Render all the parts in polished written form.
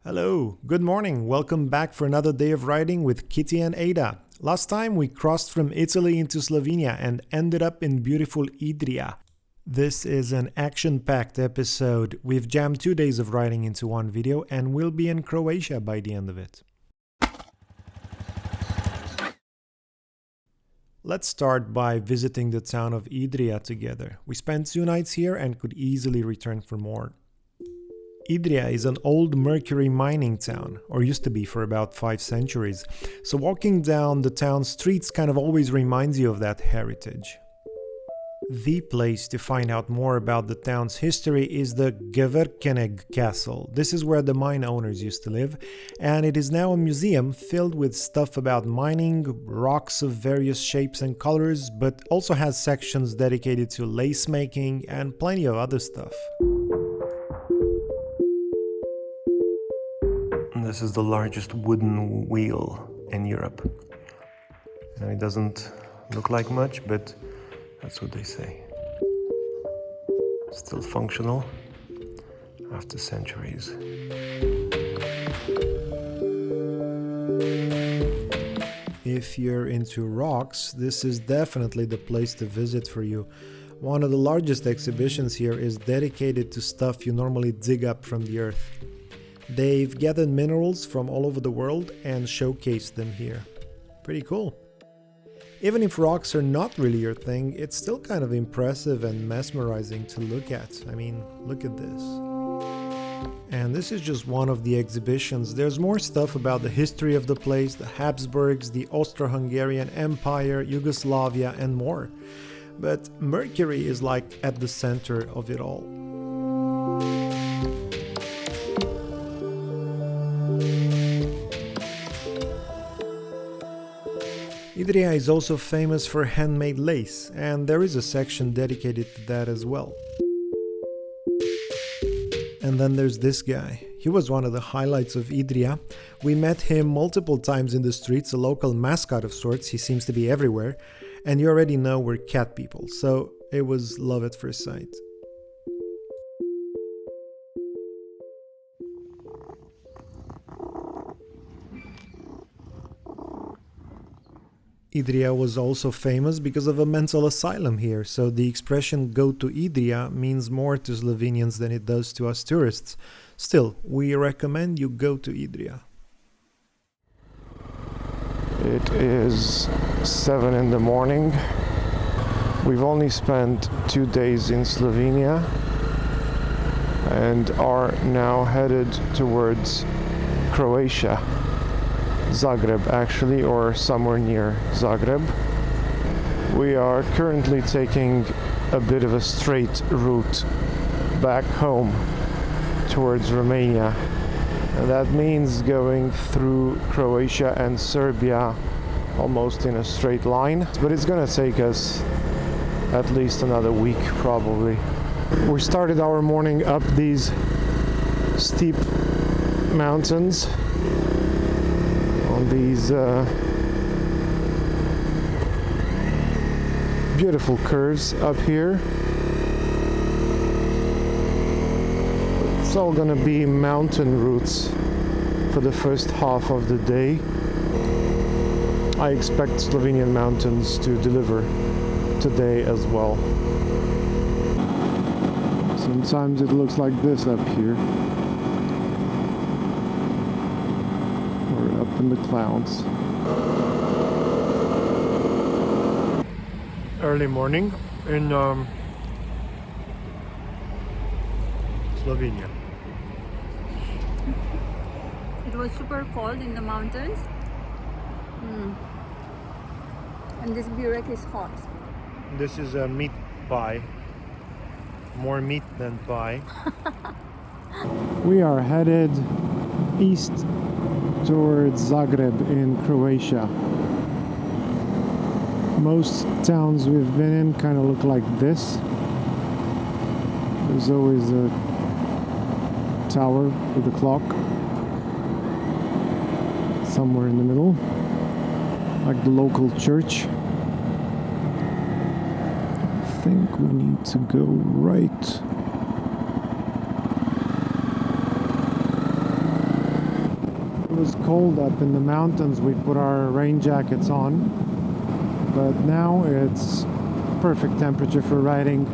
Hello, good morning. Welcome back for another day of riding with Kitty and Ada. Last time we crossed from Italy into Slovenia and ended up in beautiful Idrija. This is an action-packed episode. We've jammed 2 days of riding into one video and we'll be in Croatia by the end of it. Let's start by visiting the town of Idrija together. We spent 2 nights here and could easily return for more. Idrija is an old mercury mining town, or used to be for about 5 centuries, so walking down the town streets kind of always reminds you of that heritage. The place to find out more about the town's history is the Geverkeneg Castle. This is where the mine owners used to live, and it is now a museum filled with stuff about mining, rocks of various shapes and colors, but also has sections dedicated to lace making and plenty of other stuff. This is the largest wooden wheel in Europe. Now, it doesn't look like much, but that's what they say. Still functional after centuries. If you're into rocks, this is definitely the place to visit for you. One of the largest exhibitions here is dedicated to stuff you normally dig up from the earth. They've gathered minerals from all over the world and showcased them here. Pretty cool. Even if rocks are not really your thing, it's still kind of impressive and mesmerizing to look at. I mean, look at this. And this is just one of the exhibitions. There's more stuff about the history of the place, the Habsburgs, the Austro-Hungarian Empire, Yugoslavia, and more. But Mercury is like at the center of it all. Idrija is also famous for handmade lace, and there is a section dedicated to that as well. And then there's this guy. He was one of the highlights of Idrija. We met him multiple times in the streets, a local mascot of sorts. He seems to be everywhere, and you already know we're cat people, so it was love at first sight. Idrija was also famous because of a mental asylum here, so the expression "go to Idrija" means more to Slovenians than it does to us tourists. Still, we recommend you go to Idrija. It is 7 in the morning. We've only spent 2 days in Slovenia and are now headed towards Croatia. Zagreb actually, or somewhere near Zagreb. We are currently taking a bit of a straight route back home towards Romania, and that means going through Croatia and Serbia almost in a straight line, but it's gonna take us at least another week probably. We started our morning up these steep mountains on these beautiful curves up here. It's all gonna be mountain routes for the first half of the day. I expect Slovenian mountains to deliver today as well. Sometimes it looks like this up here. In the clouds. Early morning in Slovenia. It was super cold in the mountains, and this burek is hot. This is a meat pie. More meat than pie. We are headed east towards Zagreb in Croatia. Most towns we've been in kind of look like this. There's always a tower with a clock somewhere in the middle, like the local church. I think we need to go right. It was cold up in the mountains. We put our rain jackets on, but now it's perfect temperature for riding.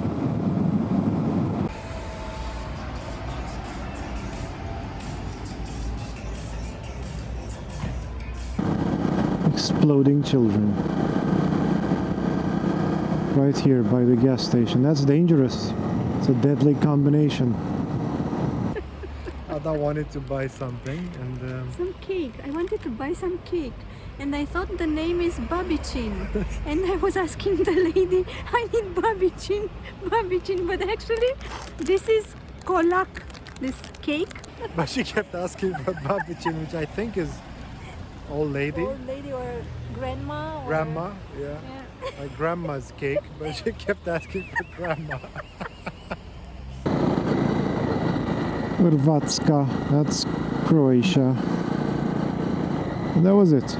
Exploding children. Right here by the gas station. That's dangerous. It's a deadly combination. Ada wanted to buy something and Some cake. I wanted to buy some cake. And I thought the name is Babichin. And I was asking the lady, I need Babichin, Babichin. But actually, this is kolak, this cake. but she kept asking for babichin, which I think is old lady. Old lady or grandma. Or, Grandma, yeah. Yeah. My grandma's cake, but she kept asking for grandma. Hrvatska, that's Croatia. And that was it.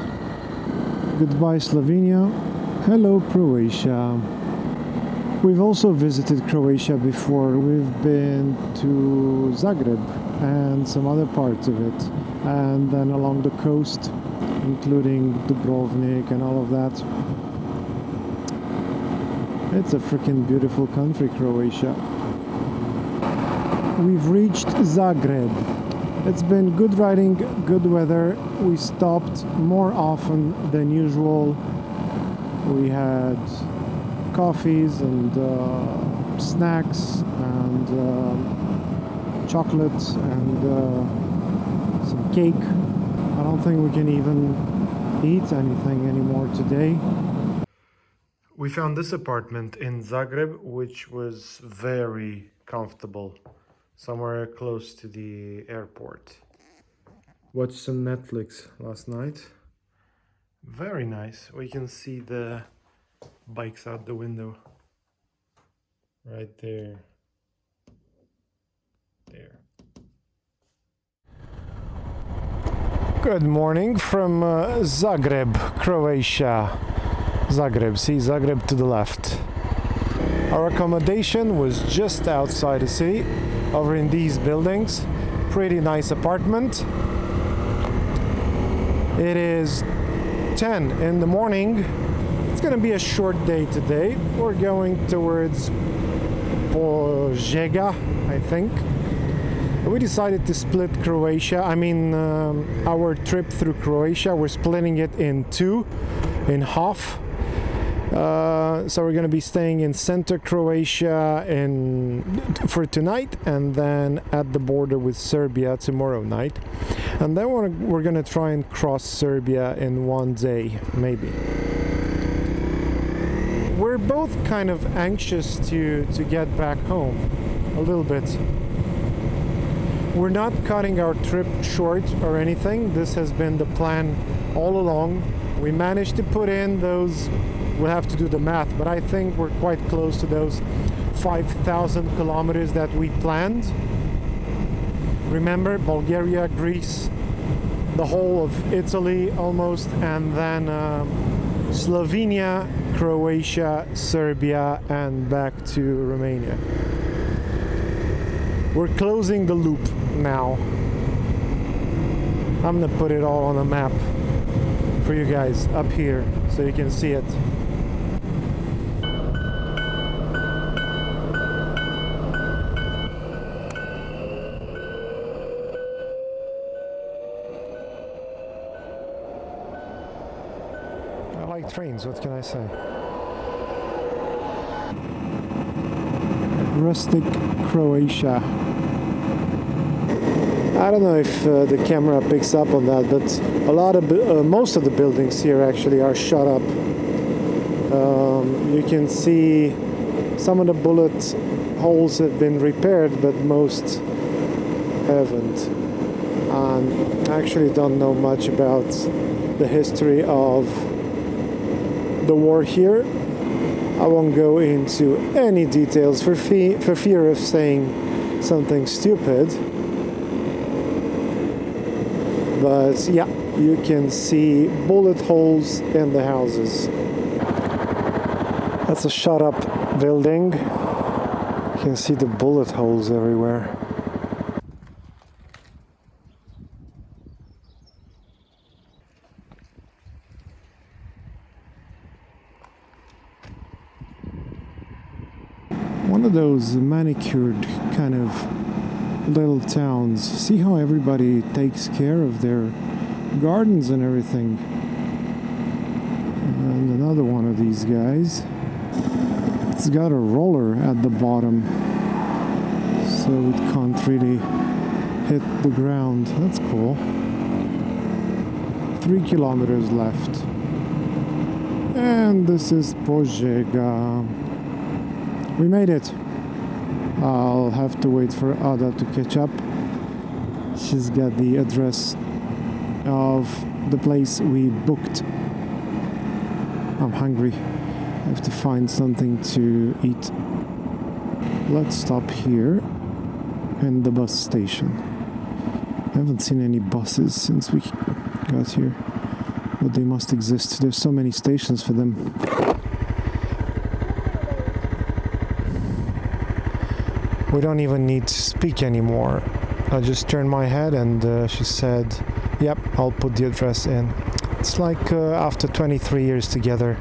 Goodbye Slovenia, hello Croatia. We've also visited Croatia before. We've been to Zagreb and some other parts of it, and then along the coast, including Dubrovnik and all of that. It's a freaking beautiful country, Croatia. We've reached Zagreb. It's been good riding, good weather. We stopped more often than usual. We had coffees and snacks and chocolate and some cake. I don't think we can even eat anything anymore today. We found this apartment in Zagreb, which was very comfortable, somewhere close to the airport. Watched some Netflix last night. Very nice. We can see the bikes out the window. Right there. There. Good morning from Zagreb, Croatia. Zagreb, see Zagreb to the left. Our accommodation was just outside the city, over in these buildings. Pretty nice apartment. It is 10 in the morning. It's gonna be a short day today. We're going towards Požega, I think. We decided to split Croatia. Our trip through Croatia, we're splitting it in half. So we're going to be staying in center Croatia for tonight, and then at the border with Serbia tomorrow night. And then we're going to try and cross Serbia in one day, maybe. We're both kind of anxious to get back home, a little bit. We're not cutting our trip short or anything. This has been the plan all along. We managed to put in those, we'll have to do the math, but I think we're quite close to those 5,000 kilometers that we planned. Remember, Bulgaria, Greece, the whole of Italy almost, and then Slovenia, Croatia, Serbia, and back to Romania. We're closing the loop now. I'm gonna put it all on a map for you guys up here so you can see it. I like trains, what can I say? Rustic Croatia. I don't know if the camera picks up on that, but most of the buildings here actually are shut up. You can see some of the bullet holes have been repaired, but most haven't. And I actually don't know much about the history of the war here. I won't go into any details for fear of saying something stupid. But yeah, you can see bullet holes in the houses. That's a shut up building. You can see the bullet holes everywhere. one of those manicured kind of little towns. See how everybody takes care of their gardens and everything. And another one of these guys. It's got a roller at the bottom, so it can't really hit the ground. That's cool. 3 kilometers left. And this is Požega. We made it. I'll have to wait for Ada to catch up. She's got the address of the place we booked. I'm hungry. I have to find something to eat. Let's stop here in the bus station. I haven't seen any buses since we got here, but they must exist. There's so many stations for them. We don't even need to speak anymore. I just turned my head and she said, yep, I'll put the address in. It's like after 23 years together,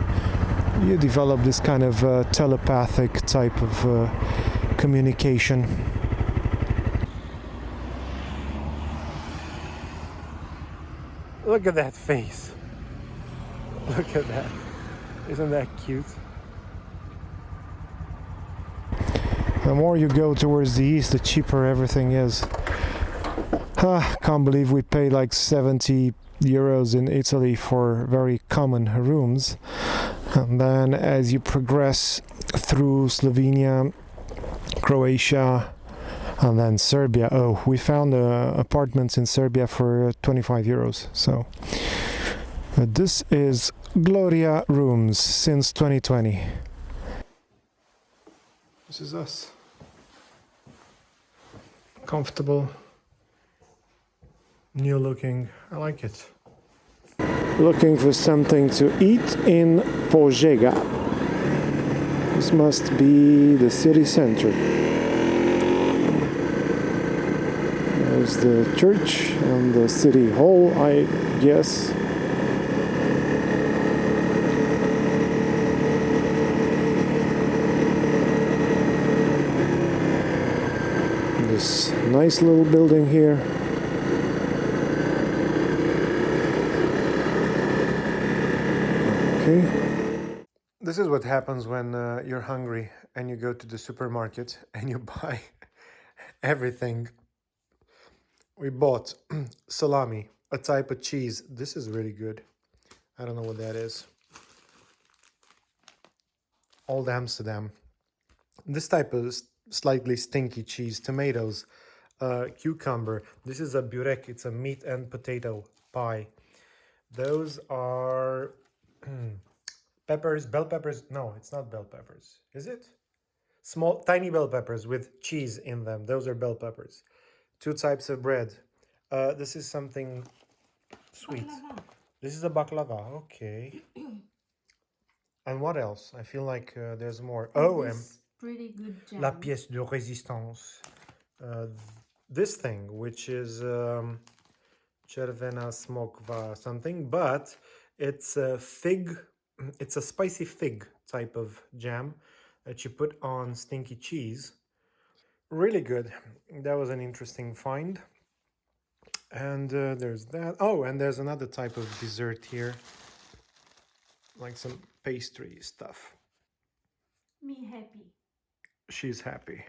you develop this kind of telepathic type of communication. Look at that face. Look at that. Isn't that cute? The more you go towards the east, the cheaper everything is. Can't believe we pay like 70 euros in Italy for very common rooms. And then as you progress through Slovenia, Croatia, and then Serbia. Oh, we found apartments in Serbia for 25 euros. So this is Gloria Rooms since 2020. This is us. Comfortable, new looking. I like it. Looking for something to eat in Požega. This must be the city center. There's the church and the city hall, I guess. This nice little building here. Okay. This is what happens when you're hungry and you go to the supermarket and you buy everything. We bought salami, a type of cheese. This is really good. I don't know what that is. Old Amsterdam. This type of slightly stinky cheese, tomatoes, cucumber. This is a burek. It's a meat and potato pie. Those are peppers, bell peppers. No, it's not bell peppers. Is it? Small, tiny bell peppers with cheese in them. Those are bell peppers. 2 types of bread. This is something sweet. Baklava. This is a baklava. Okay. And what else? I feel like there's more. Oh, and pretty good jam. La pièce de résistance. This thing, which is červená smokva something, but it's a fig. It's a spicy fig type of jam that you put on stinky cheese. Really good. That was an interesting find. And there's that. Oh, and there's another type of dessert here, like some pastry stuff. Me happy. She's happy.